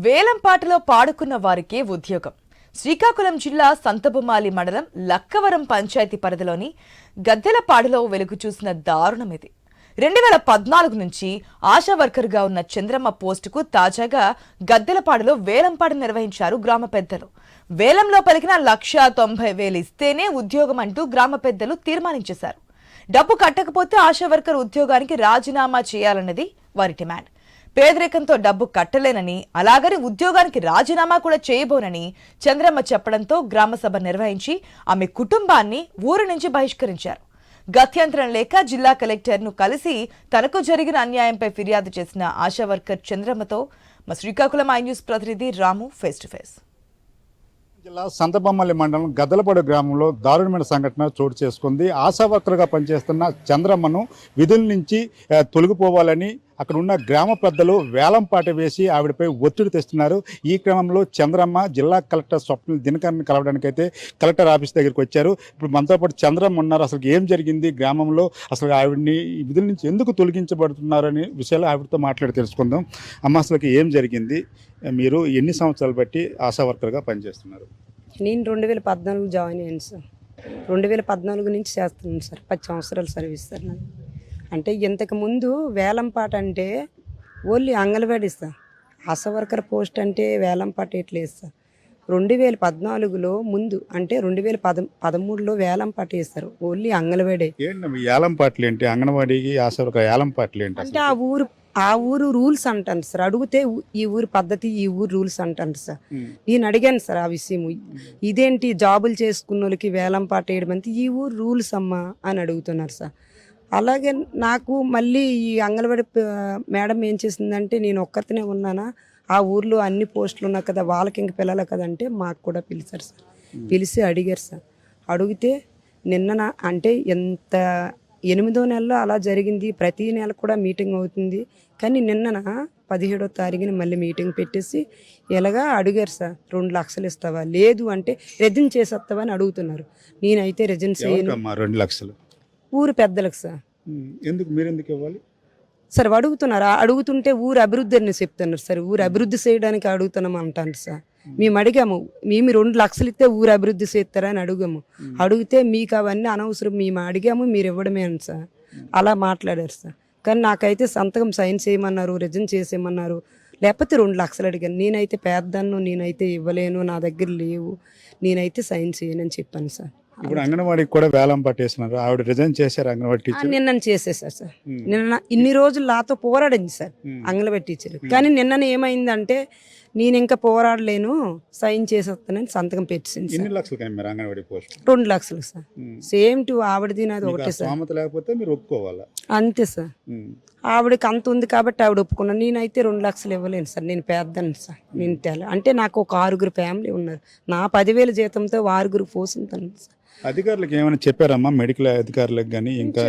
వేలంపాటలో పాడుకున్న వారికే ఉద్యోగం. శ్రీకాకుళం జిల్లా సంతబొమ్మాలి మండలం లక్కవరం పంచాయతీ పరిధిలోని గద్దెలపాడులో వెలుగు చూసిన దారుణం ఇది. 2014 నుంచి ఆశా వర్కర్గా ఉన్న చంద్రమ్మ పోస్టుకు తాజాగా గద్దెలపాడులో వేలంపాట నిర్వహించారు గ్రామ పెద్దలు. వేలంలో పలికిన 1,90,000 ఇస్తేనే ఉద్యోగం అంటూ గ్రామ పెద్దలు తీర్మానించేశారు. డబ్బు కట్టకపోతే ఆశా వర్కర్ ఉద్యోగానికి రాజీనామా చేయాలన్నది వారి డిమాండ్. పేదరికంతో డబ్బు కట్టలేనని, అలాగని ఉద్యోగానికి రాజీనామా కూడా చేయబోనని చంద్రమ్మ చెప్పడంతో గ్రామసభ నిర్వహించి ఆమె కుటుంబాన్ని ఊరు నుంచి బహిష్కరించారు. గత్యంతరం లేక జిల్లా కలెక్టర్ను కలిసి తనకు జరిగిన అన్యాయంపై ఫిర్యాదు చేసిన ఆశా వర్కర్ చంద్రమ్మతో మా శ్రీకాకుళం ఐ న్యూస్ ప్రతినిధి రాము ఫేస్ టు ఫేస్. జిల్లా సంతబొమ్మాలి మండలం గద్దలపాడు గ్రామంలో దారుణమైన సంఘటన చోటు చేసుకుంది. ఆశా వర్కర్గా పనిచేస్తున్న చంద్రమ్మను విధుల నుంచి తొలగిపోవాలని అక్కడ ఉన్న గ్రామ పెద్దలు వేలంపాట వేసి ఆవిడపై ఒత్తిడి తెస్తున్నారు. ఈ క్రమంలో చంద్రమ్మ జిల్లా కలెక్టర్ స్వప్న దినకర్ని కలవడానికైతే కలెక్టర్ ఆఫీస్ దగ్గరికి వచ్చారు. ఇప్పుడు మనతో పాటు చంద్రమ్మ ఉన్నారు. అసలు ఏం జరిగింది గ్రామంలో, అసలు ఆవిడని విధుల నుంచి ఎందుకు తొలగించబడుతున్నారనే విషయాలు ఆవిడతో మాట్లాడి తెలుసుకుందాం. అమ్మ, అసలు ఏం జరిగింది? మీరు ఎన్ని సంవత్సరాలు బట్టి ఆశా వర్కర్గా పనిచేస్తున్నారు? నేను 2014 జాయిన్ అయ్యాను సార్. 2014 నుంచి చేస్తున్నాను సార్. 10 సంవత్సరాలు సర్వీస్ సార్ నాకు. అంటే ఇంతకుముందు వేలంపాట అంటే only anganwadi sir. ASHA worker post అంటే వేలంపాట ఎట్లేదు సార్. 2014లో ముందు అంటే 2013లో వేలంపాట వేస్తారు. ఓన్లీ అంగన్వాడీ. ఏంటి వేలంపాటలు ఏంటి? అంగన్వాడీకి ఆశా వర్కర్ వేలంపాటలు ఏంటి? అంటే ఆ ఊరు రూల్స్ అంటాను సార్. అడిగితే ఈ ఊరు పద్ధతి, ఈ ఊరు రూల్స్ అంటాను సార్. నేను అడిగాను సార్ ఆ విషయం. ఇదేంటి జాబులు చేసుకున్న వాళ్ళకి వేలంపాట వేయడం అంటే ఈ ఊరు రూల్స్ అమ్మా అని అడుగుతున్నారు సార్. అలాగే నాకు మళ్ళీ ఈ అంగన్వాడీ మేడం ఏం చేసిందంటే, నేను ఒక్కరితోనే ఉన్నానా, ఆ ఊర్లో అన్ని పోస్టులు ఉన్నాయి కదా, వాళ్ళకి ఇంక పిల్లలు కదంటే మాకు కూడా పిలిచారు సార్. పిలిచి అడిగారు సార్. అడిగితే నిన్న అంటే ఎంత 8వ నెలలో అలా జరిగింది. ప్రతి నెల కూడా మీటింగ్ అవుతుంది. కానీ నిన్న 17వ తారీఖున మళ్ళీ మీటింగ్ పెట్టేసి ఎలాగా అడిగారు సార్. 2 లక్షలు ఇస్తావా, లేదు అంటే రిజైన్ చేసేస్తావా అని అడుగుతున్నారు. నేనైతే రిజైన్ చేయను. 2 లక్షలు ఊరు పెద్దలకు సార్. ఎందుకు, మీరు ఎందుకు ఇవ్వాలి సార్? అడుగుతున్నారు. అడుగుతుంటే ఊరు అభివృద్ధి అని చెప్తున్నారు సార్. ఊరు అభివృద్ధి చేయడానికి అడుగుతున్నాం అంటారు సార్. మేము అడిగాము, మేము 2 లక్షలు ఇస్తే ఊరు అభివృద్ధి చేస్తారా అని అడిగాము. అడిగితే మీకు అవన్నీ అనవసరం, మేము అడిగాము, మీరు ఇవ్వడమే అని సార్ అలా మాట్లాడారు సార్. కానీ నాకైతే సంతకం సైన్ చేయమన్నారు, రిజైన్ చేసేయమన్నారు. లేకపోతే 2 లక్షలు అడిగాను. నేనైతే పేదదాన్ని, నేనైతే ఇవ్వలేను, నా దగ్గర లేవు, నేనైతే సైన్ చేయనని చెప్పాను సార్. ఇప్పుడు అంగన్వాడీకి కూడా వేలం పట్టేస్తున్నారు. ఆవిడ రిజైన్ చేశారు అంగన్వాడీ టీచర్. నిన్న చేసేసారు సార్. నిన్న ఇన్ని రోజులు నాతో పోరాడింది సార్ అంగన్వాడీ టీచర్. కానీ నిన్న ఏమైందంటే, నేను ఇంకా పోరాడలేను, సైన్ చేసేస్తానని సంతకం పెట్టింది. ఎన్ని లక్షలు కానీ అంగన్వాడీ పోస్ట్? 2 లక్షలు సార్. సేమ్ టు ఆవిడది నాది ఒకటే సార్. లేకపోతే మీరు ఒప్పుకోవాలా? అంతే సార్. ఆవిడకి అంత ఉంది కాబట్టి ఆవిడ ఒప్పుకున్నాను. నేనైతే 2 లక్షలు ఇవ్వలేను సార్. నేను పేదను సార్. నేను అంటే నాకు ఒక 6 ఫ్యామిలీ ఉన్నారు. నా 10,000 జీతంతో 6 పోషిస్తాను సార్. అధికారులకు ఏమైనా చెప్పారమ్మా? మెడికల్ అధికారులకు కానీ ఇంకా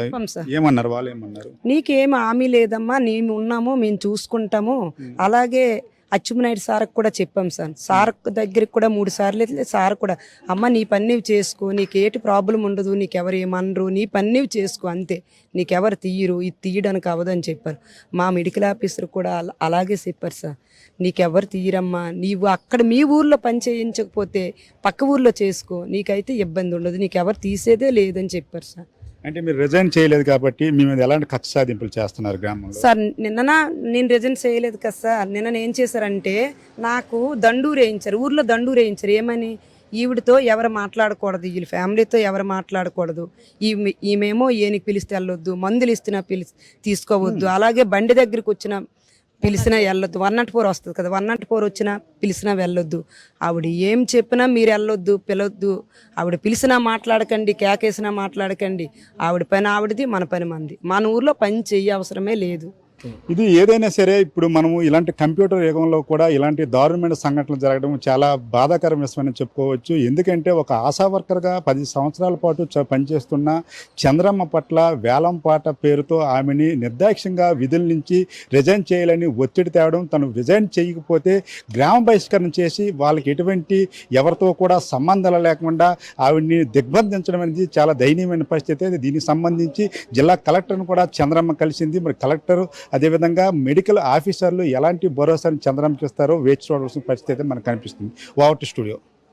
ఏమన్నారు? వాళ్ళు ఏమన్నారు? నీకేం హామీ లేదమ్మా, మేము ఉన్నాము, మేము చూసుకుంటాము. అలాగే అచ్చుమనాయుడు సార్కి కూడా చెప్పాం సార్. సార్ దగ్గరికి కూడా 3 సార్లు అయితే సార్ కూడా, అమ్మ నీ పని నీవు చేసుకో, నీకేటి ప్రాబ్లం ఉండదు, నీకెవరు ఏమనరు, నీ పని నీవు చేసుకో, అంతే, నీకెవరు తీయరు, ఇది తీయడానికి అవ్వదు అని చెప్పారు. మా మెడికల్ ఆఫీసర్ కూడా అలాగే చెప్పారు సార్. నీకెవరు తీయరమ్మా, నీవు అక్కడ మీ ఊర్లో పని చేయించకపోతే పక్క ఊర్లో చేసుకో, నీకైతే ఇబ్బంది ఉండదు, నీకెవరు తీసేదే లేదని చెప్పారు సార్. అంటే మీరు రిజైన్ చేయలేదు కాబట్టి మీ మీద ఎలాంటి కక్ష సాధింపులు చేస్తున్నారు గ్రామంలో? సార్ నేను రిజైన్ చేయలేదు కదా సార్. నిన్న ఏం చేశారంటే, నాకు దండూరు వేయించారు, ఊర్లో దండూరు వేయించారు. ఏమని, ఈవిడతో ఎవరు మాట్లాడకూడదు, వీళ్ళ ఫ్యామిలీతో ఎవరు మాట్లాడకూడదు, ఈమెమో ఏనికి పిలిస్తే వెళ్ళొద్దు, మందులు ఇస్తున్నా తీసుకోవద్దు, అలాగే బండి దగ్గరికి వచ్చిన పిలిచినా వెళ్ళొద్దు, 104 వస్తుంది కదా, 104 వచ్చినా పిలిచినా వెళ్ళొద్దు, ఆవిడ ఏం చెప్పినా మీరు వెళ్ళొద్దు, పిలవద్దు, ఆవిడ పిలిచినా మాట్లాడకండి, కేకేసినా మాట్లాడకండి, ఆవిడ పని ఆవిడది, మన పని మంది, మన ఊర్లో పని చెయ్య అవసరమే లేదు. ఇది ఏదైనా సరే, ఇప్పుడు మనము ఇలాంటి కంప్యూటర్ యుగంలో కూడా ఇలాంటి దారుణమైన సంఘటనలు జరగడం చాలా బాధాకరం విషయమని చెప్పుకోవచ్చు. ఎందుకంటే ఒక ఆశా వర్కర్గా 10 సంవత్సరాల పాటు పనిచేస్తున్న చంద్రమ్మ పట్ల వేలంపాట పేరుతో ఆమెని నిర్దాక్ష్యంగా విధుల నుంచి రిజైన్ చేయాలని ఒత్తిడి తేవడం, తను రిజైన్ చేయకపోతే గ్రామ బహిష్కరణ చేసి వాళ్ళకి ఎటువంటి ఎవరితో కూడా సంబంధాలు లేకుండా ఆవిడ్ని దిగ్బంధించడం అనేది చాలా దయనీయమైన పరిస్థితి. దీనికి సంబంధించి జిల్లా కలెక్టర్ను కూడా చంద్రమ్మ కలిసింది. మరి కలెక్టర్ అదేవిధంగా మెడికల్ ఆఫీసర్లు ఎలాంటి భరోసాని చంద్రమ్మకి ఇస్తారో వేచి చూడవలసిన పరిస్థితి అయితే మనకు కనిపిస్తుంది. Over to studio.